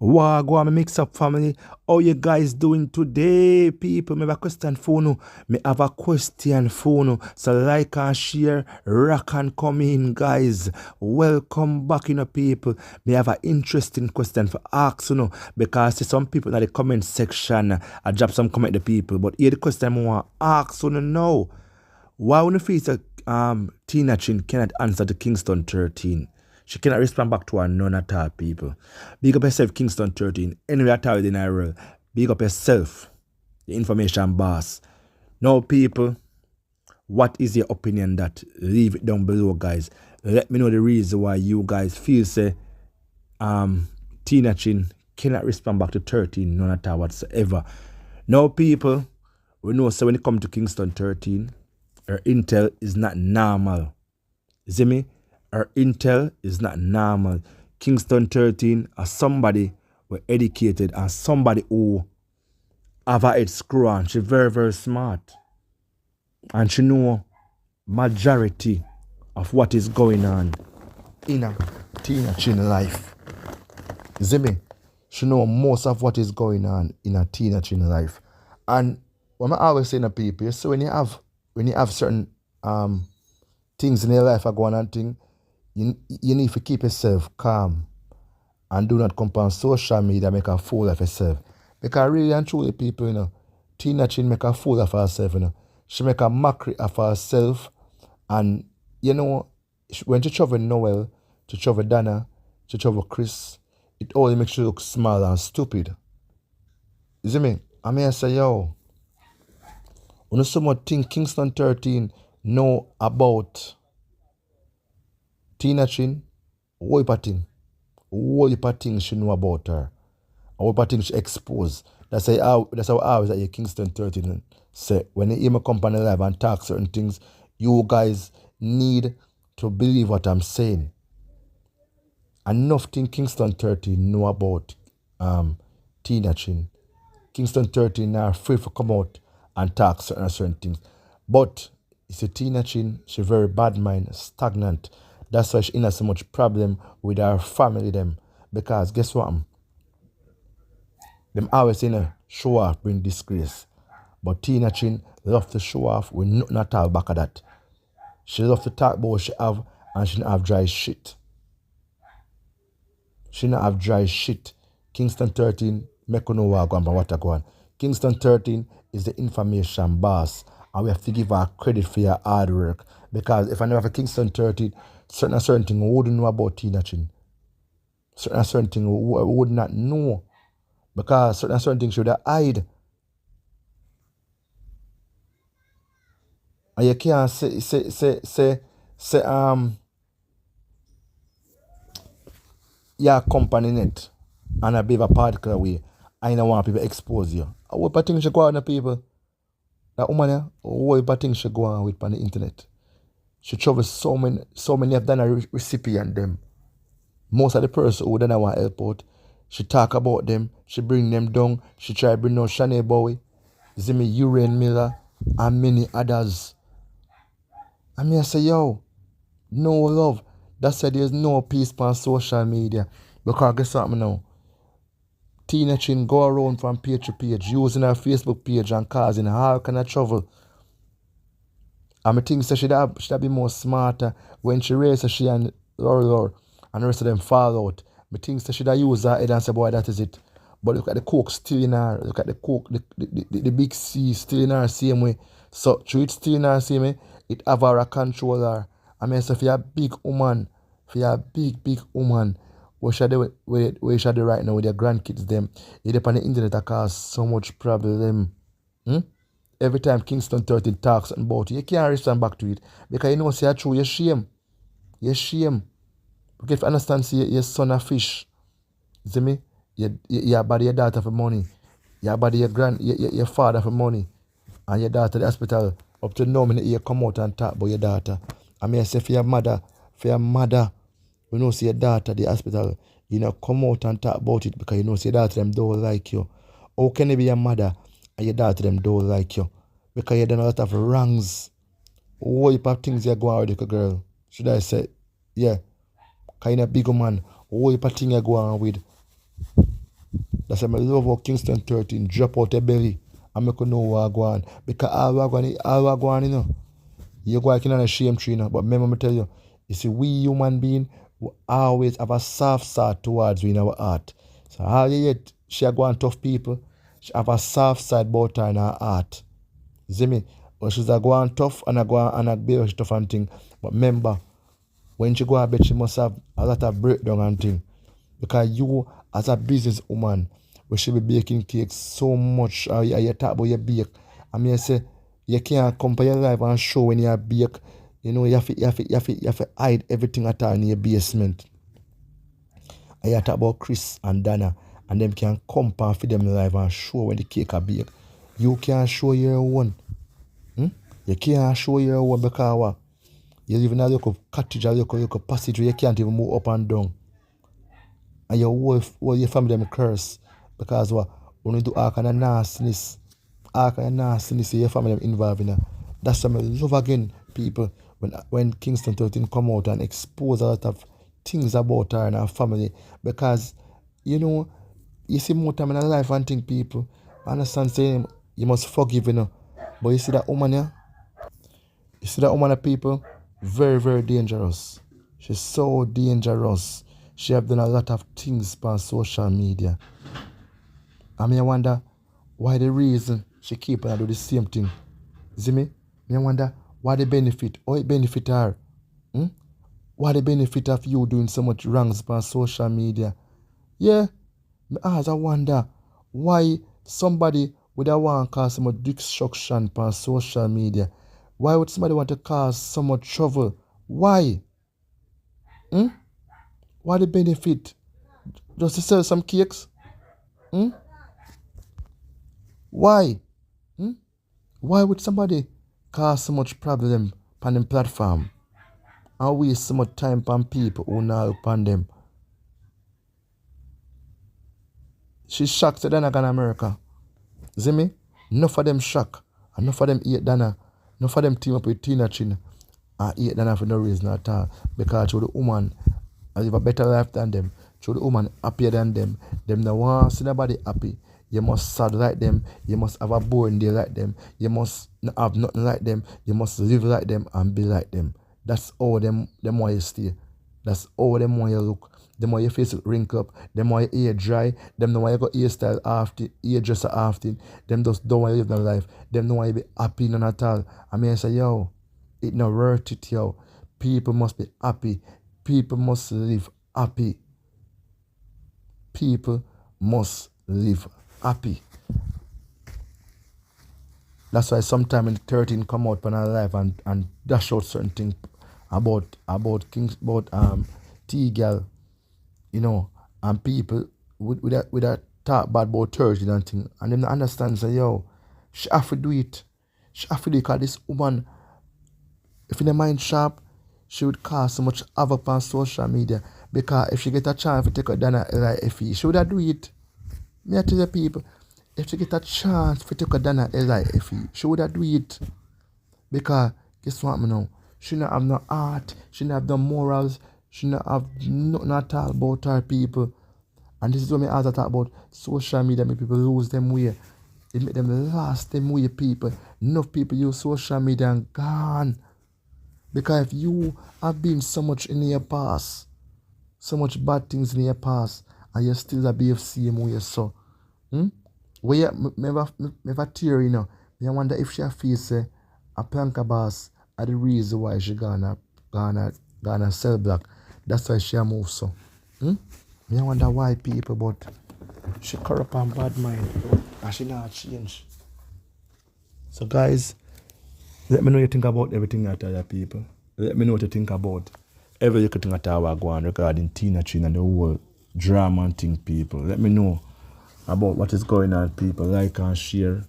Wagwan, me mix up family. How you guys doing today, people? Me have a question for you. Me have a question for you. So like and share, rock and come in, guys. Welcome back, people. Me have an interesting question for ask you, because see some people in the comment section, I drop some comment the people, but here the question I want to ask you now. Why when you feel that Tina Chin cannot answer to Kingston 13? She cannot respond back to her none at all, people. Big up yourself, Kingston 13. Anyway, at all in our world. Big up yourself, the information boss. Now, people, what is your opinion that? Leave it down below, guys. Let me know the reason why you guys feel say Tina Chin cannot respond back to 13 none at all whatsoever. Now, people, we know so when it comes to Kingston 13, her intel is not normal. You see me? Her intel is not normal. Kingston 13 are somebody who educated and somebody who have her head screw on. She's very, very smart. And she know majority of what is going on in a Tina Chin life. You see me? She know most of what is going on in a Tina Chin life. And what I always say to people, so when you have certain things in your life are going on thing, you need to keep yourself calm and do not come on social media make a fool of yourself. Because really and truly, people, Tina Chin make a fool of herself, She make a mockery of herself. And, when she travel Noel, she travel Dana, she travel Chris, it only makes you look small and stupid. You see me? I mean, I say, yo, when someone think Kingston 13 know about Tina Chin, what you thing she know about her, and what thing she expose. That's how I always at your Kingston 13 say, when you hear me come on the live and talk certain things, you guys need to believe what I'm saying. Enough thing Kingston 13 know about Tina Chin. Kingston 13 are free to come out and talk certain things. But you see, Tina Chin, she's very bad mind, stagnant. That's why she in so much problem with her family them. Because guess what? Them always show off bring disgrace. But Tina Chin love to show off with nothing at all back of that. She love to talk about what she have and she don't have dry shit. She don't have dry shit. Kingston 13, make you know what I go on. Kingston 13 is the information boss. And we have to give her credit for her hard work. Because if I never have a Kingston 13, certain thing we wouldn't know about Tina Chin. Certain thing we would not know. Because certain things should have hide. And you can't say your company in it and a bit of a particular way. I don't want people to expose you. What things should go on the people? That woman, what things should go on with on the internet? She travels so many have done a recipient them. Most of the person who don't want help out, she talk about them, she bring them down, she try to bring down Shanae Bowie, Zimmy Urian Miller, and many others. I mean, I say, yo, no love. That's why there's no peace on social media. Because guess what now? Tina Chin go around from page to page, using her Facebook page and causing all kind of trouble. And I think so she'd have be more smarter when she races she and Lord and the rest of them fall out. I think so she'd have used her head and say, boy, that is it. But look at the coke still in her. Look at the coke, the big C still in her same way. So through it still in her same way, it have her a controller. I mean, so if you're a big woman, what should do right now with your grandkids them? You on the internet that cause so much problem. Every time Kingston 13 talks about it, you can't respond back to it. Because you know, say true, you're shame. You're shame. Because if you understand, see your son a fish. You see me? You body your daughter for money. You body your father for money. And your daughter at the hospital. Up to now, you come out and talk about your daughter. I mean, I say for your mother, you know, see your daughter at the hospital, you know, come out and talk about it because you know, see your daughter them don't like you. How can you be a mother and your daughter them don't like you? Because you done a lot of wrongs. What type of things you go on with the girl? Should I say, yeah, kind of big man. What type of thing you go on with? That's why I love how Kingston 13 drop out the belly and make you know what go on. Because all what go on, you know. You go like in a shame tree, you know. But remember me tell you, see, we human being we always have a soft side towards we in our heart. So how you yet she go on tough people, she have a soft side about her in her heart. See me? But she's a go on tough and a go on and a be tough and thing. But remember, when she go to bed, she must have a lot of breakdown and thing. Because you, as a business woman, we should be baking cakes so much. You talk about your bake. I mean, I say, you can't compare your life and show when you bake. You know, you have to hide everything at all in your basement. And you talk about Chris and Dana, and them can compare for them live and show when the cake are bake. You can't show your own. You can't show your own because what? You live in a local cottage, a local passage where you can't even move up and down. And your whole your family them curse. Because what? When you do all kind of nastiness, your family them involved in it. That's why I love again, people, when Kingston 13 come out and expose a lot of things about her and her family. Because, you know, you see more time in her life and think people, I understand saying you must forgive, you know. But you see that woman here? You see that woman of people? Very, very dangerous. She's so dangerous. She have done a lot of things on social media. I mean, I wonder why the reason she keep on do the same thing. See me? I wonder why the benefit, how it benefit her. What the benefit of you doing so much wrongs on social media? Yeah, I wonder why somebody would want to cause so much destruction on social media. Why would somebody want to cause so much trouble? Why? Why the benefit? Just to sell some cakes? Why? Why would somebody cause so much problem on them platform and waste so much time on people who not upon them? She's shocked that Dana gone America. See me? Enough of them shock. Enough of them hate Dana. Enough of them team up with Tina Chin and hate Dana for no reason at all. Because through the woman live a better life than them. Through the woman happier than them. Them no want to see nobody happy. You must sad like them. You must have a boring day like them. You must not have nothing like them. You must live like them and be like them. That's all them want you stay. That's all them want you look. Them want your face wrinkle up. Them want your hair dry. Them don't want you go hairstyle often, hairdresser often. Them just don't want you live their life. Them don't want you be happy none at all. I mean I say, yo, it not worth it, yo. People must be happy. People must live happy. People must live happy. That's why sometime in the 13 come out on our life and dash out certain things about T-girl, you know, and people with that talk bad about 13 and thing, and them understand say, yo, she have to do it. She have to do it because this woman, if in the mind sharp, she would cause so much havoc on social media. Because if she get a chance to take her down at LIFE, she would have do it. Me I tell the people, if she get a chance to take her down at LIFE, she would have do it. Because guess what me know? She not have no art, she not have no morals, she not have nothing at all about her people. And this is what me always talk about social media, make people lose them way. It make them lost them way people. Enough people use social media and gone. Because if you have been so much in your past, so much bad things in your past, and you still a behave same way so. Where you never theory, you know. I wonder if she feels a planka boss are the reason why she gonna sell black. That's why she move so. I wonder why people, but she corrupt and bad mind and she not change. So guys, let me know what you think about everything that other people. Let me know what you think about every little thing that I go on regarding Tina Chin and the whole drama and thing, people. Let me know about what is going on, people. Like and share,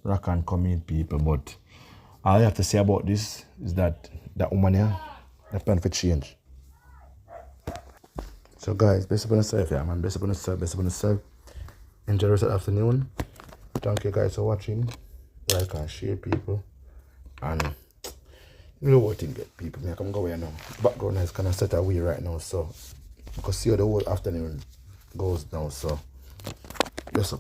rock and comment, people. But all I have to say about this is that woman here, the plan for change. So guys, best upon yourself, yeah man. Best upon yourself. Enjoy the rest of the afternoon. Thank you guys for watching. Like and share, people. And you know what thing get, people. I can go away now. Background is kind of set away right now, so you can see how the whole afternoon goes now. So Yes, sir.